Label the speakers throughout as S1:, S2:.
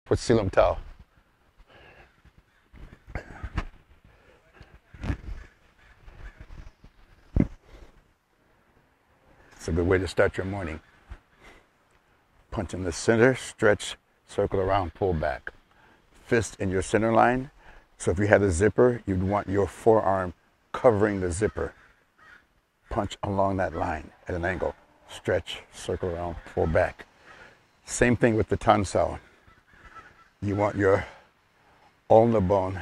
S1: Put Silum Tao. It's a good way to start your morning. Punch in the center, stretch, circle around, pull back. Fist in your center line. So if you had a zipper, you'd want your forearm covering the zipper. Punch along that line at an angle. Stretch, circle around, pull back. Same thing with the Tan Sao. You want your ulnar bone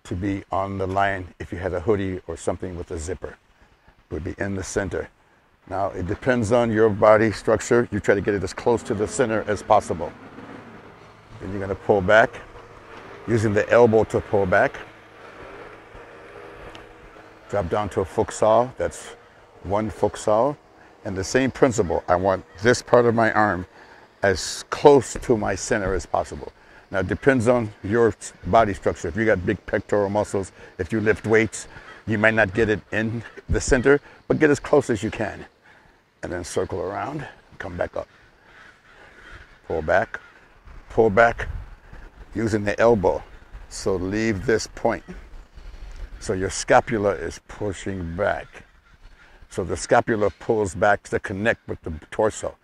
S1: to be on the line if you had a hoodie or something with a zipper. It would be in the center. Now, it depends on your body structure. You try to get it as close to the center as possible. Then you're going to pull back, using the elbow to pull back. Drop down to a Phuc Sao. That's one Phuc Sao. And the same principle. I want this part of my arm as close to my center as possible. Now, it depends on your body structure. If you got big pectoral muscles, if you lift weights, you might not get it in the center, but get as close as you can. And then circle around, come back up. Pull back, using the elbow. So leave this point. So your scapula is pushing back. So the scapula pulls back to connect with the torso.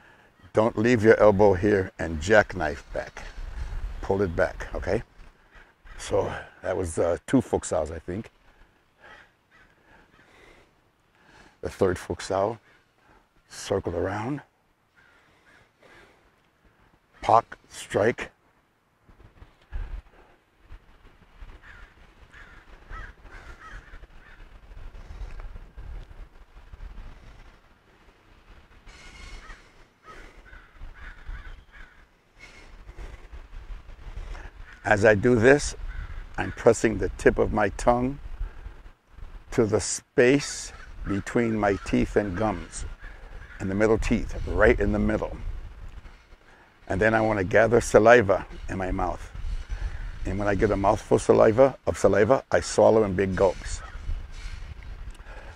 S1: Don't leave your elbow here and jackknife back. Pull it back, okay? So that was 2 Phuc Saos, I think. The third Phuc Sao, circle around. Pak, strike. As I do this, I'm pressing the tip of my tongue to the space between my teeth and gums, and the middle teeth, right in the middle. And then I want to gather saliva in my mouth. And when I get a mouthful of saliva, I swallow in big gulps.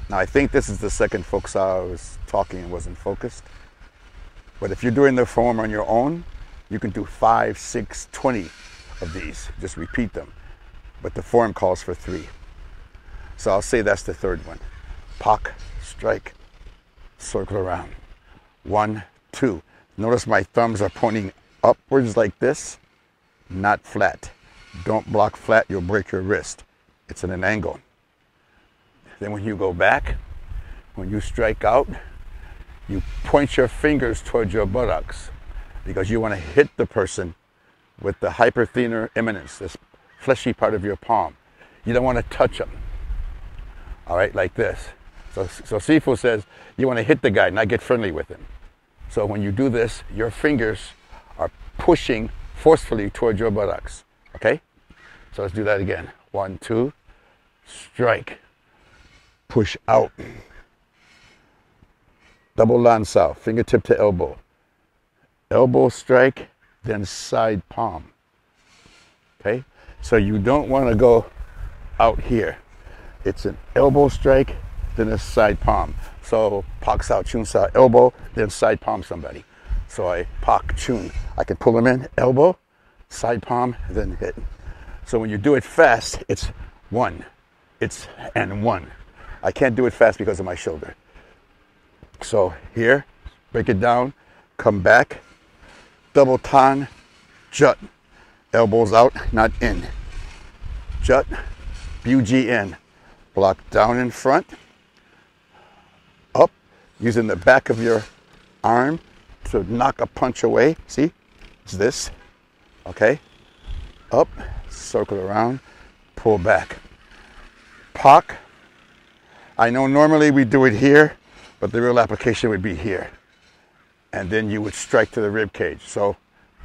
S1: Now, I think this is the second Phuc Sao I was talking and wasn't focused. But if you're doing the form on your own, you can do 5, 6, 20 of these. Just repeat them. But the form calls for 3. So I'll say that's the third one. Pak, strike, circle around. 1, 2. Notice my thumbs are pointing upwards like this, not flat. Don't block flat, you'll break your wrist. It's at an angle. Then when you go back, when you strike out, you point your fingers towards your buttocks because you want to hit the person with the hyperthenar eminence, this fleshy part of your palm. You don't want to touch them. All right, like this. So Sifu says you want to hit the guy, not get friendly with him. So when you do this, your fingers are pushing forcefully towards your buttocks. Okay? So let's do that again. 1, 2, strike. Push out. Double Lan Sao, fingertip to elbow. Elbow strike, then side palm. Okay? So you don't want to go out here. It's an elbow strike, then a side palm. So Pak Sao, Chun Sao, elbow, then side palm somebody. So I Pak, Chun. I can pull them in, elbow, side palm, then hit. So when you do it fast, it's 1. It's and 1. I can't do it fast because of my shoulder. So here, break it down, come back, double tan, jut. Elbows out, not in. Jut, buji in. Block down in front, up, using the back of your arm to knock a punch away. See, it's this, okay? Up, circle around, pull back. Pak. I know normally we do it here, but the real application would be here. And then you would strike to the rib cage. So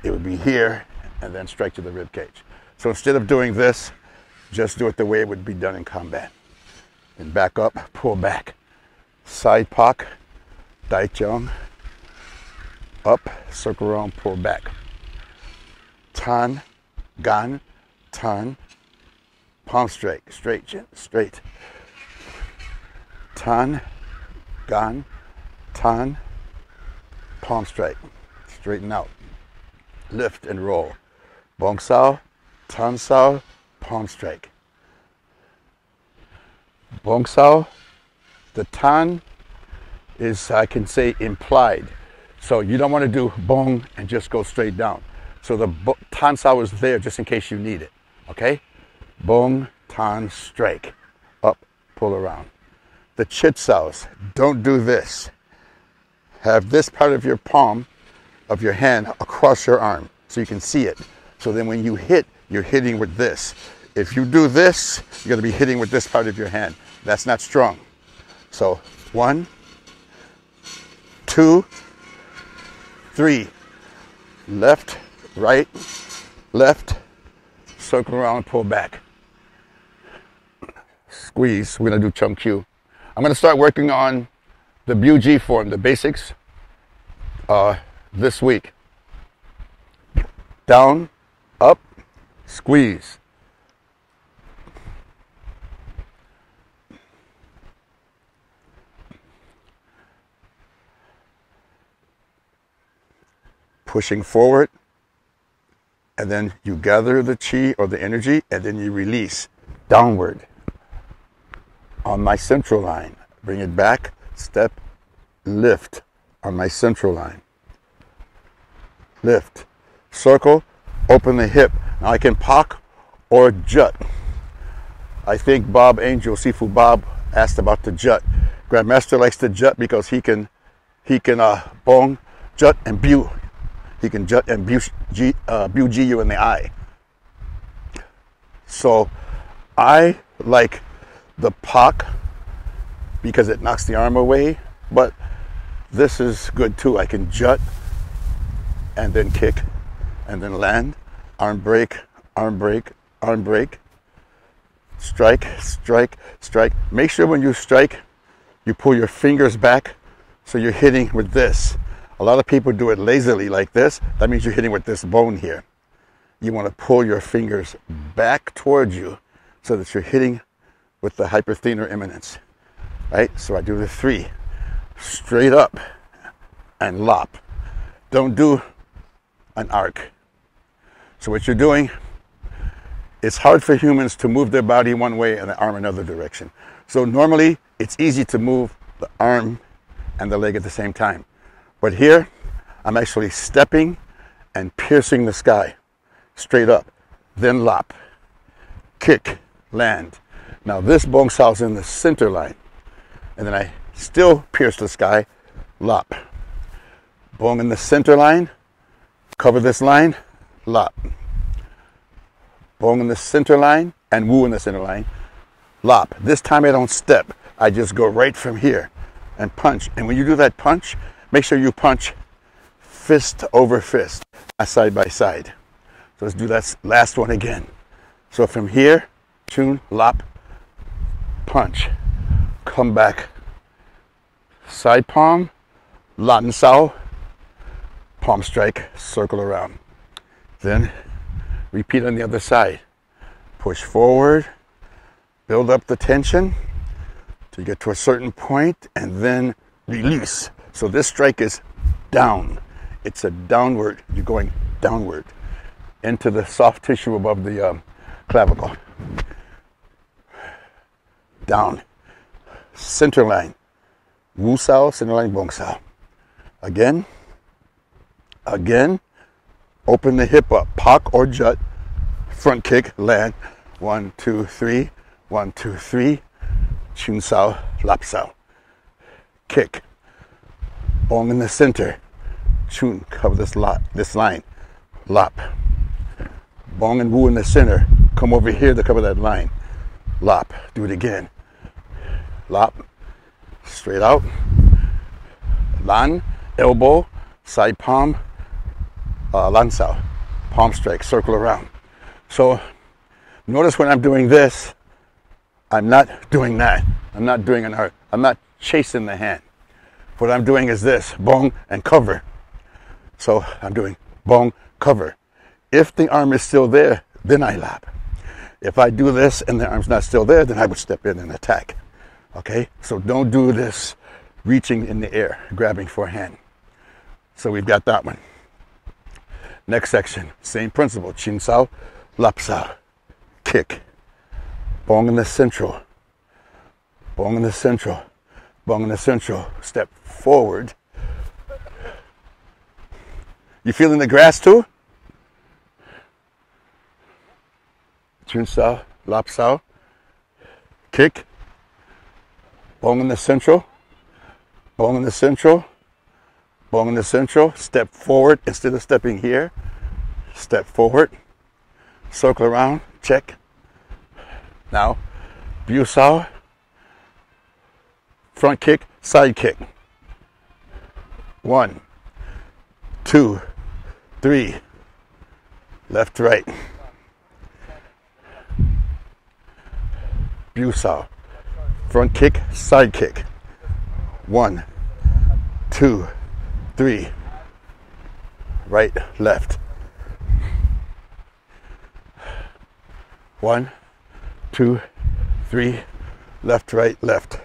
S1: it would be here and then strike to the rib cage. So instead of doing this, just do it the way it would be done in combat. And back up, pull back. Side Pak, Dai Chong. Up, circle around, pull back. Tan, Gan, Tan, palm straight, straight, chin, straight. Tan, Gan, Tan, palm straight, straighten out. lift and roll. Bong sao, tan sao, palm strike. Bong sao, the tan is, I can say, implied. So you don't want to do bong and just go straight down. So the tan sao is there just in case you need it. Okay? Bong, tan, strike. Up, pull around. The chit saos, don't do this. Have this part of your palm of your hand across your arm so you can see it. So then when you hit, you're hitting with this. If you do this, you're going to be hitting with this part of your hand. That's not strong. So 1, 2, 3. Left, right, left, circle around, pull back. Squeeze. We're going to do Chung Q. I'm going to start working on the Bu Ji form, the basics, this week. Down, up, squeeze. Pushing forward, and then you gather the chi or the energy, and then you release downward on my central line. Bring it back, step, lift on my central line. Lift, circle, open the hip. Now I can pak or jut. I think Bob Angel, Sifu Bob, asked about the jut. Grandmaster likes to jut because he can bong, jut, and bu. He can jut and bu ji you in the eye. So I like the pak because it knocks the arm away, but this is good too. I can jut and then kick and then land, arm break, arm break, arm break, strike, strike, strike. Make sure when you strike, you pull your fingers back so you're hitting with this. A lot of people do it lazily like this. That means you're hitting with this bone here. You want to pull your fingers back towards you so that you're hitting with the hyperthenar eminence. Right? So I do the 3. Straight up and lop. Don't do an arc. So what you're doing, it's hard for humans to move their body one way and the arm another direction. So normally it's easy to move the arm and the leg at the same time. But here, I'm actually stepping and piercing the sky, straight up, then lop, kick, land. Now this bong sao is in the center line, and then I still pierce the sky, lop. Bong in the center line, cover this line, lop. Bong in the center line, and wu in the center line, lop. This time I don't step, I just go right from here and punch. And when you do that punch, make sure you punch fist over fist, not side by side. So let's do that last one again. So from here, chun, lop, punch, come back, side palm, lan sao, palm strike, circle around. Then repeat on the other side. Push forward, build up the tension to get to a certain point, and then release. So this strike is down. It's a downward. You're going downward into the soft tissue above the clavicle. Down. Center line. Wu sao, center line, bong sao. Again. Again. Open the hip up. Pak or jut. Front kick, land. 1, 2, 3. 1, 2, 3. Chun sao, lap sao. Kick. Bong in the center. Chun, cover this line. Lop. Bong and wu in the center. Come over here to cover that line. Lop. Do it again. Lop. Straight out. Lan. Elbow. Side palm. Lan sao. Palm strike. Circle around. So notice when I'm doing this, I'm not doing that. I'm not doing an arc. I'm not chasing the hand. What I'm doing is this, bong and cover. So I'm doing bong, cover. If the arm is still there, then I lap. If I do this and the arm's not still there, then I would step in and attack. Okay? So don't do this reaching in the air, grabbing for a hand. So we've got that one. Next section, same principle. Chin sao, lap sao. Kick. Bong in the central. Bong in the central. Bong in the central. Step forward. You feeling the grass too? Chin sao, lap sao. Kick. Bong in the central. Bong in the central. Bong in the central. Step forward instead of stepping here. Step forward. Circle around. Check. Now, biu sao. Front kick, side kick. 1, 2, 3. Left, right. Biu sao. Front kick, side kick. 1, 2, 3. Right, left. 1, 2, 3. Left, right, left.